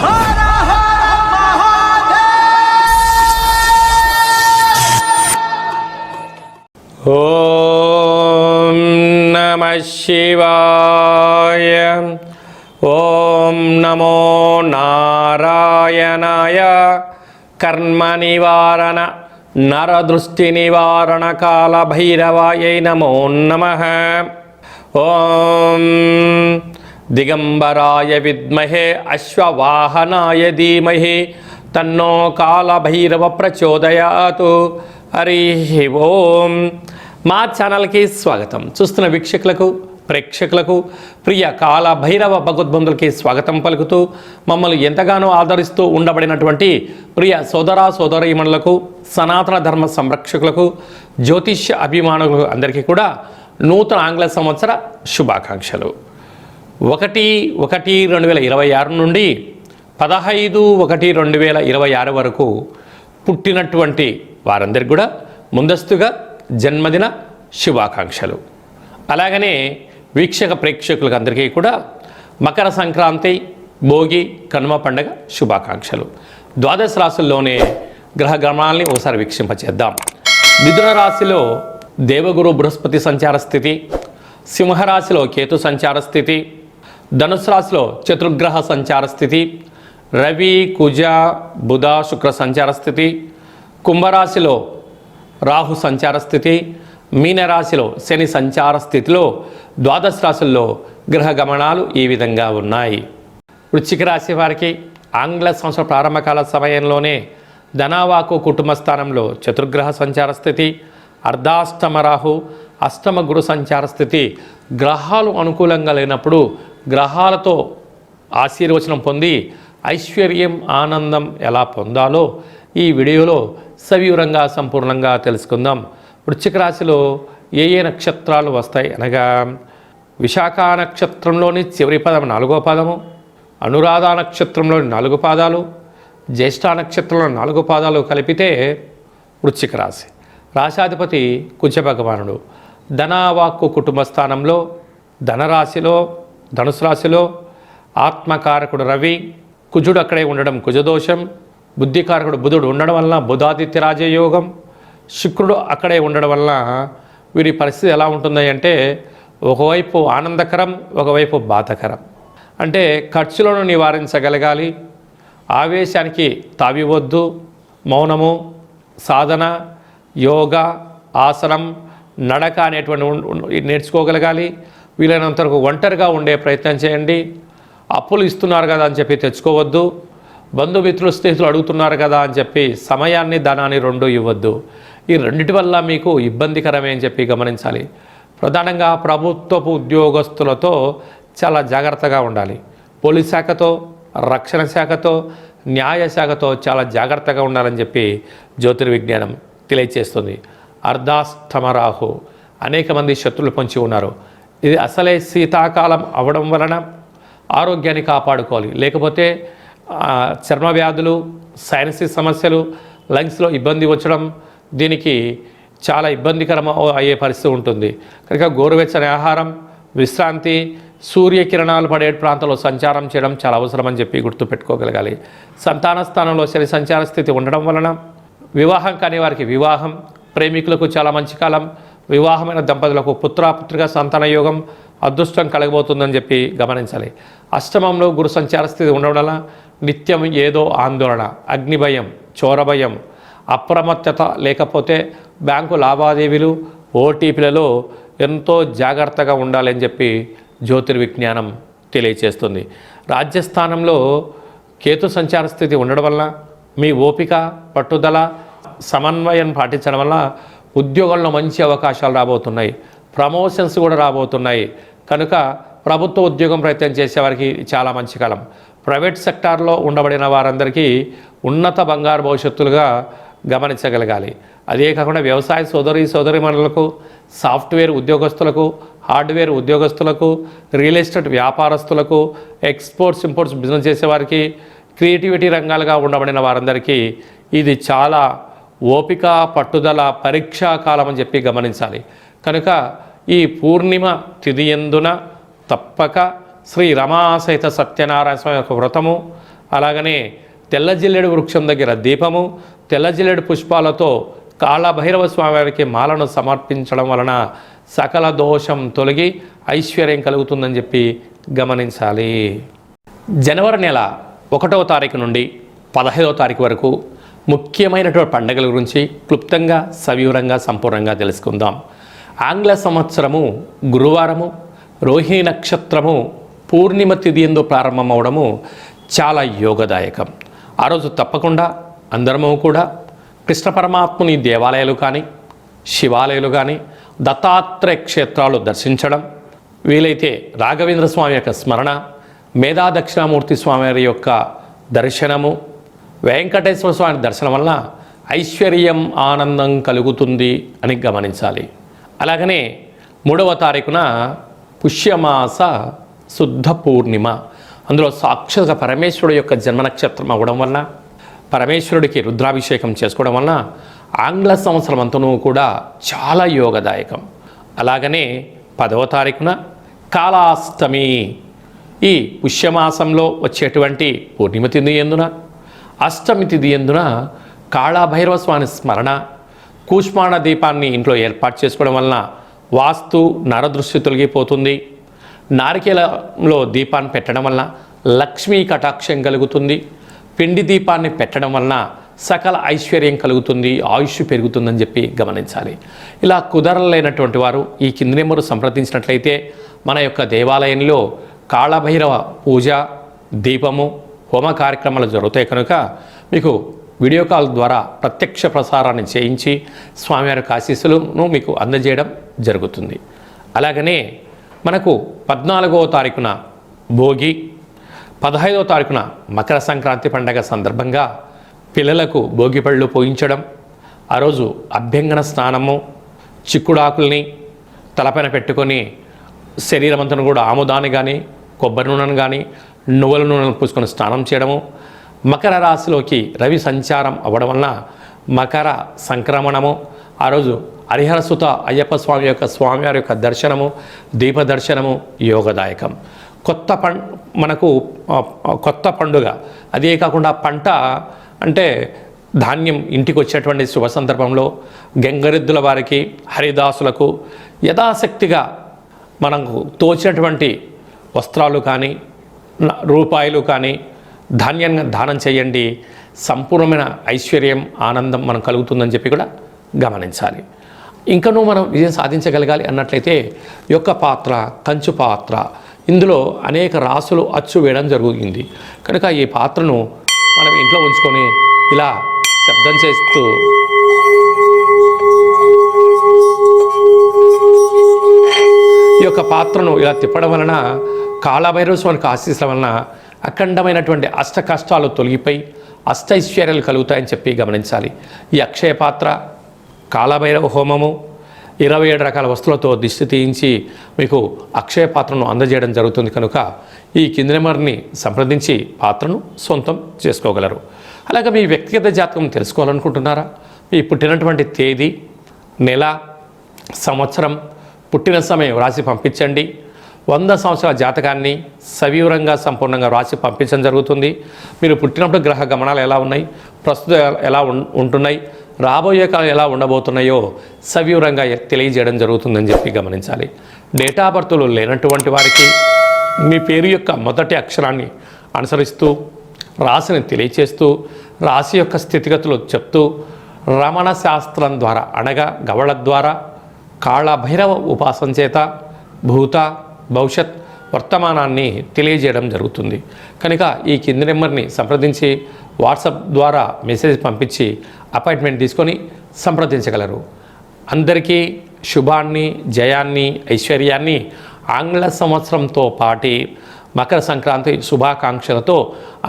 ఓం నమః శివాయ. ఓం నమో నారాయణాయ. కర్మ నివారణ నరదృష్టి నివారణ కాల భైరవాయై నమో నమః. ఓం దిగంబరాయ విద్మహే అశ్వవాహనాయ ధీమహి తన్నో కాల భైరవ ప్రచోదయాతు. హరి ఓం. మా ఛానల్కి స్వాగతం. చూస్తున్న వీక్షకులకు ప్రేక్షకులకు ప్రియ కాల భైరవ భగవద్బంధులకి స్వాగతం పలుకుతూ మమ్మల్ని ఎంతగానో ఆదరిస్తూ ఉండబడినటువంటి ప్రియ సోదర సోదరీమణులకు సనాతన ధర్మ సంరక్షకులకు జ్యోతిష్య అభిమానులకు అందరికీ కూడా నూతన ఆంగ్ల సంవత్సర శుభాకాంక్షలు. 1/1/2026 నుండి 15/1/2026 వరకు పుట్టినటువంటి వారందరికీ కూడా ముందస్తుగా జన్మదిన శుభాకాంక్షలు. అలాగనే వీక్షక ప్రేక్షకులకు అందరికీ కూడా మకర సంక్రాంతి, భోగి, కనుమ పండుగ శుభాకాంక్షలు. ద్వాదశ రాశుల్లోనే గ్రహ గమనాల్ని ఒకసారి వీక్షింపచేద్దాం. మిథున రాశిలో దేవగురు బృహస్పతి సంచార స్థితి, సింహరాశిలో కేతు సంచార స్థితి, ధనుసు రాశిలో చతుర్గ్రహ సంచార స్థితి, రవి, కుజ, బుధ, శుక్ర సంచార స్థితి, కుంభరాశిలో రాహు సంచార స్థితి, మీనరాశిలో శని సంచార స్థితిలో ద్వాదశ రాశుల్లో గ్రహ గమనాలు ఈ విధంగా ఉన్నాయి. వృశ్చిక రాశి వారికి ఆంగ్ల సంవత్సర ప్రారంభకాల సమయంలోనే ధనవాకు కుటుంబ స్థానంలో చతుర్గ్రహ సంచార స్థితి, అర్ధాష్టమ రాహు, అష్టమ గురు సంచార స్థితి. గ్రహాలు అనుకూలంగా లేనప్పుడు గ్రహాలతో ఆశీర్వచనం పొంది ఐశ్వర్యం, ఆనందం ఎలా పొందాలో ఈ వీడియోలో సవివరంగా సంపూర్ణంగా తెలుసుకుందాం. వృశ్చిక రాశిలో ఏ నక్షత్రాలు వస్తాయి అనగా విశాఖ నక్షత్రంలోని చివరి పదం 4వ పాదము, అనురాధ నక్షత్రంలోని 4 పాదాలు, జ్యేష్ఠ నక్షత్రంలో 4 పాదాలు కలిపితే వృశ్చిక రాశి. రాశాధిపతి కుజ భగవానుడు. ధనవాక్కు కుటుంబ స్థానంలో ధనరాశిలో ధనుసు రాశిలో ఆత్మకారకుడు రవి, కుజుడు అక్కడే ఉండడం కుజదోషం, బుద్ధికారకుడు బుధుడు ఉండడం వలన బుధాదిత్య రాజయోగం, శుక్రుడు అక్కడే ఉండడం వలన వీరి పరిస్థితి ఎలా ఉంటుంది అంటే ఒకవైపు ఆనందకరం, ఒకవైపు బాధకరం. అంటే ఖర్చులను నివారించగలగాలి, ఆవేశానికి తావివద్దు, మౌనము, సాధన, యోగా, ఆసనం, నడక అనేటువంటి నేర్చుకోగలగాలి. వీలైనంత వరకు ఒంటరిగా ఉండే ప్రయత్నం చేయండి. అప్పులు ఇస్తున్నారు కదా అని చెప్పి తెచ్చుకోవద్దు. బంధుమిత్రులు స్నేహితులు అడుగుతున్నారు కదా అని చెప్పి సమయాన్ని ధనాన్ని రెండు ఇవ్వద్దు. ఈ రెండిటి వల్ల మీకు ఇబ్బందికరమే అని చెప్పి గమనించాలి. ప్రధానంగా ప్రభుత్వపు ఉద్యోగస్తులతో చాలా జాగ్రత్తగా ఉండాలి. పోలీస్ శాఖతో, రక్షణ శాఖతో, న్యాయ శాఖతో చాలా జాగ్రత్తగా ఉండాలని చెప్పి జ్యోతిర్విజ్ఞానం తెలియచేస్తుంది. అర్ధాష్టమ రాహు, అనేక మంది శత్రులు పొంచి ఉన్నారు. ఇది అసలే శీతాకాలం అవడం వలన ఆరోగ్యాన్ని కాపాడుకోవాలి. లేకపోతే చర్మ వ్యాధులు, సైనసిస్ సమస్యలు, లంగ్స్లో ఇబ్బంది వచ్చడం, దీనికి చాలా ఇబ్బందికరం అయ్యే పరిస్థితి ఉంటుంది. కనుక గోరువెచ్చని ఆహారం, విశ్రాంతి, సూర్యకిరణాలు పడే ప్రాంతంలో సంచారం చేయడం చాలా అవసరం అని చెప్పి గుర్తుపెట్టుకోగలగాలి. సంతాన స్థానంలో శని సంచార స్థితి ఉండడం వలన వివాహం కాని వారికి వివాహం, ప్రేమికులకు చాలా మంచి కాలం, వివాహమైన దంపతులకు పుత్రిక సంతాన యోగం, అదృష్టం కలగబోతుందని చెప్పి గమనించాలి. అష్టమంలో గురు సంచార స్థితి ఉండడం వల్ల నిత్యం ఏదో ఆందోళన, అగ్నిభయం, చోరభయం, అప్రమత్తత, లేకపోతే బ్యాంకు లావాదేవీలు, ఓటీపీలలో ఎంతో జాగ్రత్తగా ఉండాలని చెప్పి జ్యోతిర్విజ్ఞానం తెలియచేస్తుంది. రాజ్యస్థానంలో కేతు సంచార స్థితి ఉండడం వల్ల మీ ఓపిక, పట్టుదల, సమన్వయం పాటించడం వల్ల ఉద్యోగంలో మంచి అవకాశాలు రాబోతున్నాయి. ప్రమోషన్స్ కూడా రాబోతున్నాయి. కనుక ప్రభుత్వ ఉద్యోగం ప్రయత్నం చేసేవారికి చాలా మంచి కాలం. ప్రైవేట్ సెక్టార్లో ఉండబడిన వారందరికీ ఉన్నత బంగారు భవిష్యత్తులుగా గమనించగలగాలి. అదే కాకుండా వ్యవసాయ సోదరీమణులకు, సాఫ్ట్వేర్ ఉద్యోగస్తులకు, హార్డ్వేర్ ఉద్యోగస్తులకు, రియల్ ఎస్టేట్ వ్యాపారస్తులకు, ఎక్స్పోర్ట్స్ ఇంపోర్ట్స్ బిజినెస్ చేసేవారికి, క్రియేటివిటీ రంగాలుగా ఉండబడిన వారందరికీ ఇది చాలా ఓపిక, పట్టుదల, పరీక్షా కాలం అని చెప్పి గమనించాలి. కనుక ఈ పూర్ణిమ తిథి యందున తప్పక శ్రీ రమాసహిత సత్యనారాయణ స్వామి యొక్క వ్రతము, అలాగనే తెల్ల జిల్లేడు వృక్షం దగ్గర దీపము, తెల్ల జిల్లేడు పుష్పాలతో కాళభైరవ స్వామివారికి మాలను సమర్పించడం వలన సకల దోషం తొలగి ఐశ్వర్యం కలుగుతుందని చెప్పి గమనించాలి. జనవరి నెల 1వ తారీఖు నుండి 15వ తారీఖు వరకు ముఖ్యమైనటువంటి పండుగల గురించి క్లుప్తంగా సవివరంగా సంపూర్ణంగా తెలుసుకుందాం. ఆంగ్ల సంవత్సరము గురువారము రోహిణి నక్షత్రము పూర్ణిమ తిథి యందు ప్రారంభమవడము చాలా యోగదాయకం. ఆ రోజు తప్పకుండా అందరము కూడా కృష్ణ పరమాత్ముని దేవాలయాలు కానీ శివాలయాలు కానీ దత్తాత్రేయ క్షేత్రాలు దర్శించడం, వీలైతే రాఘవేంద్ర స్వామి యొక్క స్మరణ, మేధా దక్షిణామూర్తి స్వామి యొక్క దర్శనము, వెంకటేశ్వర స్వామి దర్శనం వల్ల ఐశ్వర్యం ఆనందం కలుగుతుంది అని గమనించాలి. అలాగనే 3వ తారీఖున పుష్యమాస శుద్ధ పూర్ణిమ, అందులో సాక్షాత్ పరమేశ్వరుడు యొక్క జన్మ నక్షత్రం అవ్వడం వలన పరమేశ్వరుడికి రుద్రాభిషేకం చేసుకోవడం వలన ఆంగ్ల సంవత్సరం అంతనూ కూడా చాలా యోగదాయకం. అలాగనే 10వ తారీఖున కాళాష్టమి, ఈ పుష్యమాసంలో వచ్చేటువంటి పూర్ణిమ తిథి ఎందున అష్టమి తిథి ఎందున కాళభైరవ స్వామి స్మరణ, కూష్మాండ దీపాన్ని ఇంట్లో ఏర్పాటు చేసుకోవడం వలన వాస్తు నరదృష్టి తొలగిపోతుంది. నారికేలంలో దీపాన్ని పెట్టడం వలన లక్ష్మీ కటాక్షం కలుగుతుంది. పిండి దీపాన్ని పెట్టడం వలన సకల ఐశ్వర్యం కలుగుతుంది, ఆయుష్ పెరుగుతుందని చెప్పి గమనించాలి. ఇలా కుదరలేనటువంటి వారు ఈ కింది నెంబరు సంప్రదించినట్లయితే మన యొక్క దేవాలయంలో కాళభైరవ పూజ, దీపము, హోమ కార్యక్రమాలు జరుగుతాయి కనుక మీకు వీడియో కాల్ ద్వారా ప్రత్యక్ష ప్రసారాన్ని చేయించి స్వామివారి ఆశీస్సులను మీకు అందజేయడం జరుగుతుంది. అలాగనే మనకు 14వ తారీఖున భోగి, 15వ తారీఖున మకర సంక్రాంతి పండగ సందర్భంగా పిల్లలకు భోగి పళ్ళు పోయించడం, ఆ రోజు అభ్యంగన స్నానము, చిక్కుడాకుల్ని తలపైన పెట్టుకొని శరీరం అంతా కూడా ఆముదాన్ని కానీ కొబ్బరి నూనెను కానీ నువ్వుల నూనెను పూసుకొని స్నానం చేయడము, మకర రాశిలోకి రవి సంచారం అవ్వడం వలన మకర సంక్రమణము, ఆ రోజు హరిహరసుత అయ్యప్ప స్వామివారి యొక్క దర్శనము, దీప దర్శనము యోగదాయకం. మనకు కొత్త పండుగ, అదే కాకుండా పంట అంటే ధాన్యం ఇంటికి వచ్చేటువంటి శుభ సందర్భంలో గంగరెద్దుల వారికి, హరిదాసులకు యథాశక్తిగా మనకు తోచినటువంటి వస్త్రాలు కానీ రూపాయలు కానీ ధాన్యంగా దానం చేయండి. సంపూర్ణమైన ఐశ్వర్యం ఆనందం మనం కలుగుతుందని చెప్పి కూడా గమనించాలి. ఇంకనూ మనం విజయం సాధించగలగాలి అన్నట్లయితే ఈ యొక్క పాత్ర కంచు పాత్ర, ఇందులో అనేక రాసులు అచ్చు వేయడం జరుగుతుంది కనుక ఈ పాత్రను మనం ఇంట్లో ఉంచుకొని ఇలా శబ్దం చేస్తూ ఈ యొక్క పాత్రను ఇలా తిప్పడం వలన కాళభైరవ స్వామికి ఆశీస్సుల వలన అఖండమైనటువంటి అష్ట కష్టాలు తొలగిపోయి అష్టైశ్వర్యాలు కలుగుతాయని చెప్పి గమనించాలి. ఈ అక్షయ పాత్ర, కాళభైరవ హోమము, 27 రకాల వస్తువులతో దిష్టి తీయించి మీకు అక్షయ పాత్రను అందజేయడం జరుగుతుంది కనుక ఈ కింది నెంబర్ని సంప్రదించి పాత్రను సొంతం చేసుకోగలరు. అలాగే మీ వ్యక్తిగత జాతకం తెలుసుకోవాలనుకుంటున్నారా? మీ పుట్టినటువంటి తేదీ, నెల, సంవత్సరం, పుట్టిన సమయం రాసి పంపించండి. 100 సంవత్సరాల జాతకాన్ని సవివరంగా సంపూర్ణంగా రాసి పంపించడం జరుగుతుంది. మీరు పుట్టినప్పుడు గ్రహ గమనాలు ఎలా ఉన్నాయి, ప్రస్తుతం ఎలా ఉంటున్నాయి, రాబోయే కాలం ఎలా ఉండబోతున్నాయో సవివరంగా తెలియజేయడం జరుగుతుందని చెప్పి గమనించాలి. డేటా బర్త్లు లేనటువంటి వారికి మీ పేరు యొక్క మొదటి అక్షరాన్ని అనుసరిస్తూ రాశిని తెలియచేస్తూ రాశి యొక్క స్థితిగతులు చెప్తూ రమణ శాస్త్రం ద్వారా అనగా గవళ ద్వారా కాళభైరవ ఉపాసన చేత భూత భవిష్యత్ వర్తమానాన్ని తెలియజేయడం జరుగుతుంది కనుక ఈ కింది నెంబర్ని సంప్రదించి వాట్సాప్ ద్వారా మెసేజ్ పంపించి అపాయింట్మెంట్ తీసుకొని సంప్రదించగలరు. అందరికీ శుభాన్ని, జయాన్ని, ఐశ్వర్యాన్ని ఆంగ్ల సంవత్సరంతో పాటి మకర సంక్రాంతి శుభాకాంక్షలతో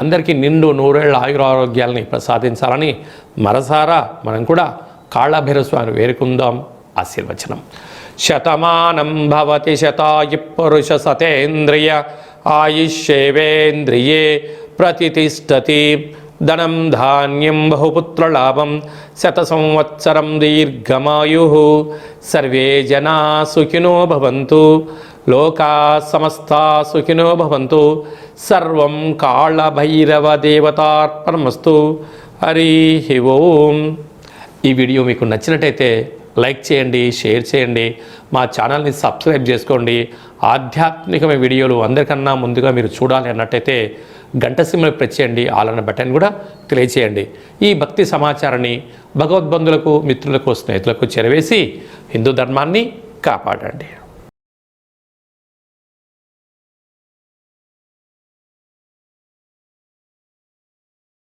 అందరికీ నిండు నూరేళ్ల ఆయురారోగ్యాలని ప్రసాదించాలని మనసారా మనం కూడా కాళభైరవ స్వామిని వేడుకుందాం. ఆశీర్వచనం. శతమానం భవతి శతాయు పురుష సతేంద్రియ ఆయుష్యేవేంద్రియే ప్రతిష్టతి. ధనం ధాన్యం బహుపుత్రలాభం శత సంవత్సరం దీర్ఘమాయు. సర్వే జనా సుఖినో భవంతు. లోకా సమస్తా సుఖినో భవంతు. సర్వం కాళభైరవ దేవతార్పణమస్తు. హరి ఓం. ఈ వీడియో మీకు నచ్చినట్టయితే లైక్ చేయండి, షేర్ చేయండి, మా ఛానల్ని సబ్స్క్రైబ్ చేసుకోండి. ఆధ్యాత్మికమైన వీడియోలు అందరికన్నా ముందుగా మీరు చూడాలి అన్నట్టయితే గంట సింబల్ ప్రెస్ చేయండి, ఆల్ అన్న బటన్ కూడా తెలియచేయండి. ఈ భక్తి సమాచారాన్ని భగవద్బంధులకు, మిత్రులకు, స్నేహితులకు చేరవేసి హిందూ ధర్మాన్ని కాపాడండి.